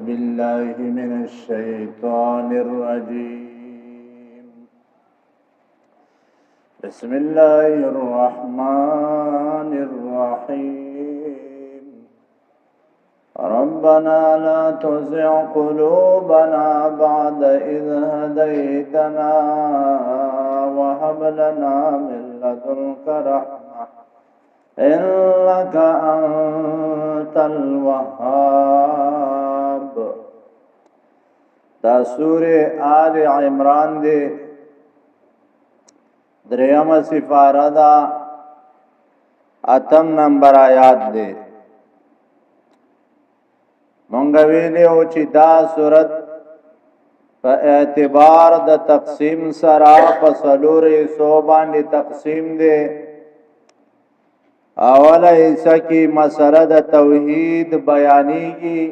بالله من الشيطان الرجيم بسم الله الرحمن الرحيم ربنا لا تزغ قلوبنا بعد إذ هديتنا وهب لنا من لدنك رحمة إنك أنت الوهاب. دا سورة آل عمران دے دریم سپارہ دا اتم نمبر آیات دے. مونږ ویلې او چې دا سورت په اعتبار د تقسیم سره په څلورو حصو باندې تقسیم دے. اوله حصہ کې مسله د توحید بیانېږي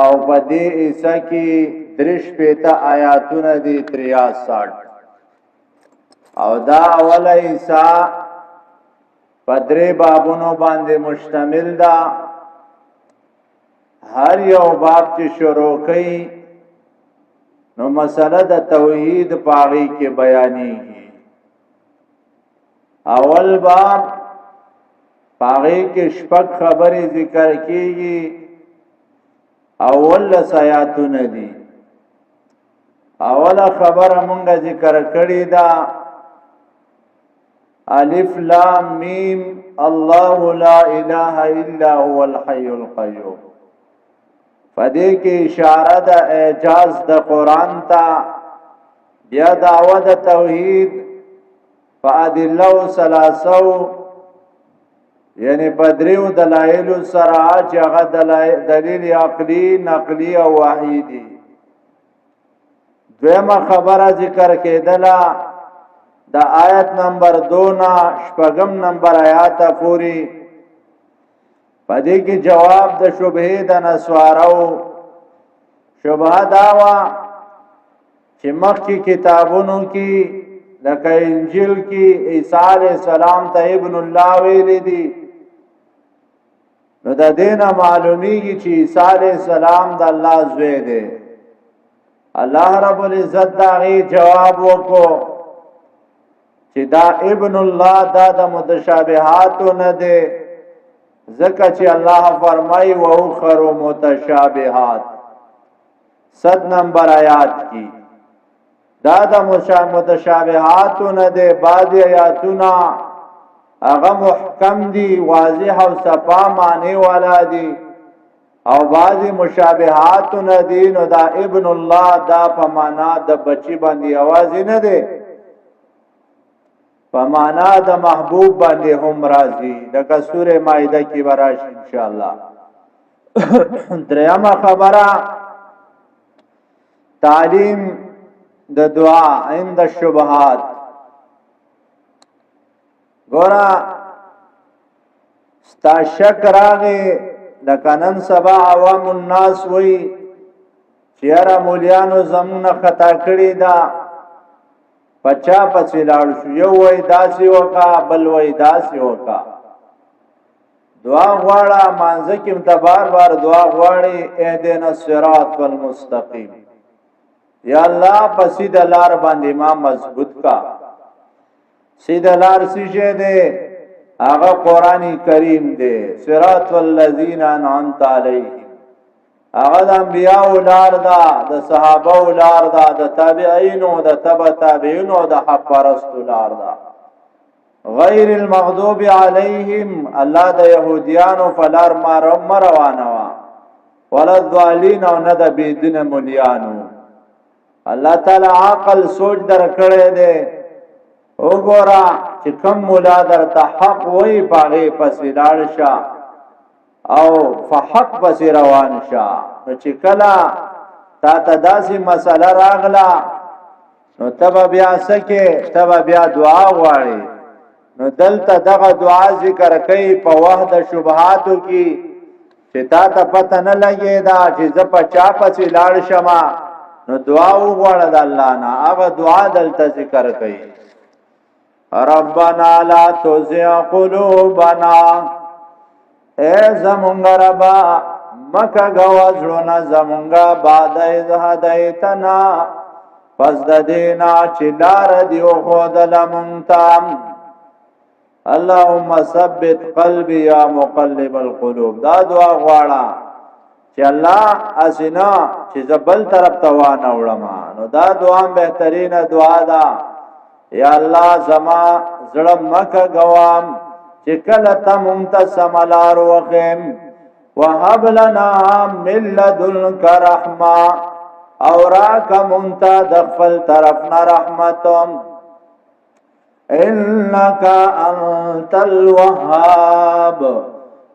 او په دې حصہ کې درش پیتا آیاتونه دي 63 او دا اوله حصہ په درې بابونو باندې مشتمل ده. هر یو باب چې شروع کړي نو مسله د توحید پاغي کې بیانېږي. اول باب پاغی کې شپږ خبرې ذکر کیږي. اول آیاتونه دي. اوله خبره مونږه ذکر کړې ده الف لام میم الله لا اله الا هو الحي القيوم. فدې کې اشاره ده اعجاز د قران ته، بیا دعوه د توحید فادلو ثلاثو یعنی بدریو دلائل سره چې هغه دلیل عقلی نقلی او وحی دي. دویمه خبره ذکر کېدله د آیت نمبر 2 نا شپږم نمبر آیات پوری. پدې کې جواب د شبهه د نسوارو. شبهه داوا چې مخکې کتابونو کې لکه انجیل کې عیسی علیہ السلام ته ابن الله ویل دي، نو د دینه معلومیږي چې عیسی علیہ السلام د الله زوی دی. الله رب العزت دا غي جواب وکړو چې دا ابن الله دا د متشابهات نه دی، ځکه چې الله فرمایي و اخر متشابهات 100 نمبر آیات کی دا د متشابهاتونه ده. بعض آیاتونه هغه محکم دي، واضح او صفا معنی والا دي، او بعضی مشابهاتونه دي. نو دا ابن الله دا په معنا د بچی باندې आवाज نه ده، په معنا د محبوب باندې هم راځي. لکه سوره مائده کې وراشي ان شاء الله. دریمه خبره تعلیم د دعا عند الشبهات. ګورا ستا شک راغی لکه نن سبا عوام الناس وی چیرې مولیانو زمونه خطا کړی دا پچا پسې لاړ شو، یو وای داسې وکا بل وای داسې وکا. دعا غواړه مانځه کې متبار بار دعا غواړي اهدنا الصراط المستقیم. یا الله په سیده لار باندې ما مضبوط کا. سیده لار سیشه دے هغه قرآن کریم دے. صراط الذین انعمت علیهم هغه د انبیاء لار دا، د صحابه لار دا، د تابعین او د تبع تابعین او د حق پرست لار دا. غیر المغضوب علیهم الله د يهوديانو فلار روانه وا ولا الضالین او نه د بيدین مليانو. الله تعالی عقل سوچ در کړی دی. وګورا چې کم مولا در ته حق وای باغې پسې لاړ شه او فحق پسې روان شه. نو چې کله تا ته داسې مسله راغله نو تب بیا سکه تب بیا دعا غواړي. نو دلته دغه دعا ذکر کوي په وحده شبهاتو کې چې تا ته پته نه لګي دا چې ز په چا پسې لاړ شمه. نو دعا وغواړه د الله نه. هغه دعا دلته ذکر کوي ربنا لا تزغ قلوبنا، اے زمونږ ربا مکه گوازلونا زمونگا بعد از هدایتنا پس د دینا چې لار دیو خود لمنتام اللهم ثبت قلبي یا مقلب القلوب دا دعا غواړه چې الله اسینا چې زبل طرف ته وانه وړما نو دا دعا بهترینه دعا ده یا الله زما زړه مکه گوام چې کله ته منتسم لار وخم وهب لنا من لدنك رحمه اوراک منتا دخل طرفنا رحمتم انك انت الوهاب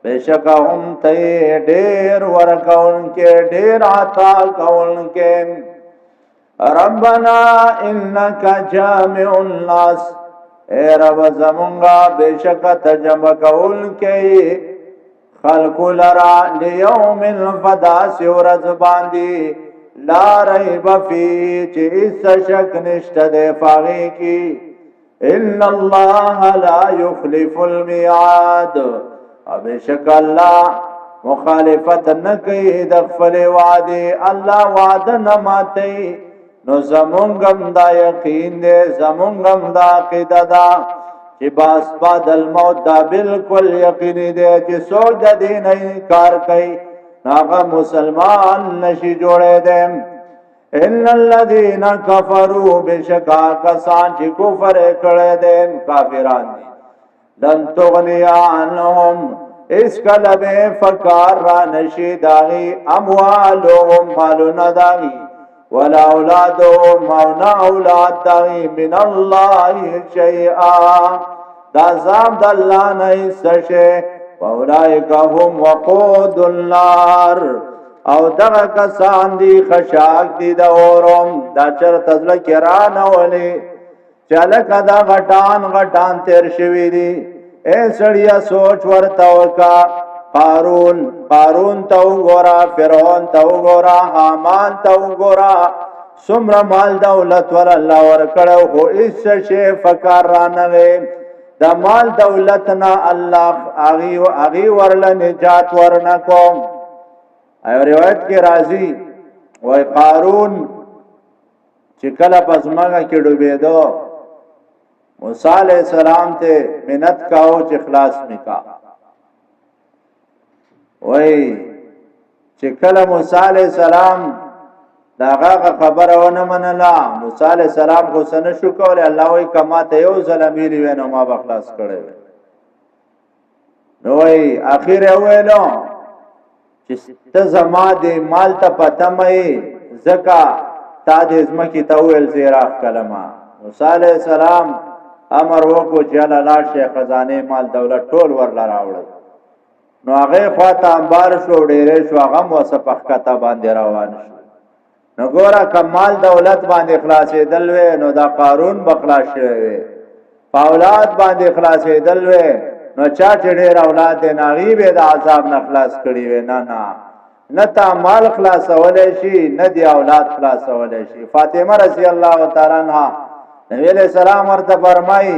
بیشک هم تی ډیر ورکون کې ډیر عطا کون کې ربنا انك جامع الناس اے رب زمونگا بیشک تجمع کون کې خلق لرا لیوم الفدا سورت باندی لا ریب فی چیس شک نشت دے فاغی کی ان اللہ لا یخلف المیعاد ابشک اللہ مخالفت نکی دغفل وعدی اللہ وعد نماتی نو زمونگم دا یقین دے زمونگم دا قیدہ دا چې باس بعد الموت دا بالکل یقینی دی چې څوک د دین انکار کوي هغه مسلمان نشي جوړې دي ان الذين كفروا بشکا کسان چې کفر کړي دي کافران دي لن تغني عنهم اس کلمه فکار را نشي داغي اموالهم مالون داغي ولا اولادهم او اولاد داغي من الله شيئا دا زام د الله نه سشه اولئک هم وقود النار او دغه کسان دي خشاک دي د اورم دا چر تزل کران ولي چاله کدا غټان تیر شوی دي اے سړیا سوچ ورته وکا قارون تو ګورا فرعون تو ګورا حامان تو ګورا سمره مال دولت ور الله ور کړو خو اس شی فکر رانه دا مال دولتنا الله اغي ورل نجات ورنکو ایو روایت کې راځي وای قارون چې کله پسماګه کې ډوبېدو موسی عليه السلام ته منت کاو چې خلاص میکا وای چې کله موسی عليه السلام داغه خبره ونه منله موسی عليه السلام خو سن شو کوله الله وای کما ته یو ظلميري ونه ما بخلاص کړي نو وای اخر ویلو چې ته زما د مال ته پته مې زکا تا د ازمکی ته ویل زیراف کلمه موسی عليه السلام امر وکړو چې الله شیخ خزانه مال دولت ټول ورل راوړل نو هغه خواته انبار شو ډېرې شو هغه وسپخ کته باندې روان شو نو ګورا کمال دولت باندې اخلاصې دلوي نو دا قارون بخلاص شوی په اولاد باندې اخلاصې دلوي نو چا چې ډېر اولاد ناغي به د عذاب نه خلاص کړي وي نه تا مال خلاص ولې شي نه دی اولاد خلاص ولې شي فاطمه رضی الله تعالی عنها نبی علیہ السلام ورته فرمایي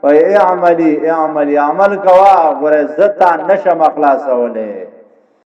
اعملی عمل کوا ګره عزت نشم خلاص ولې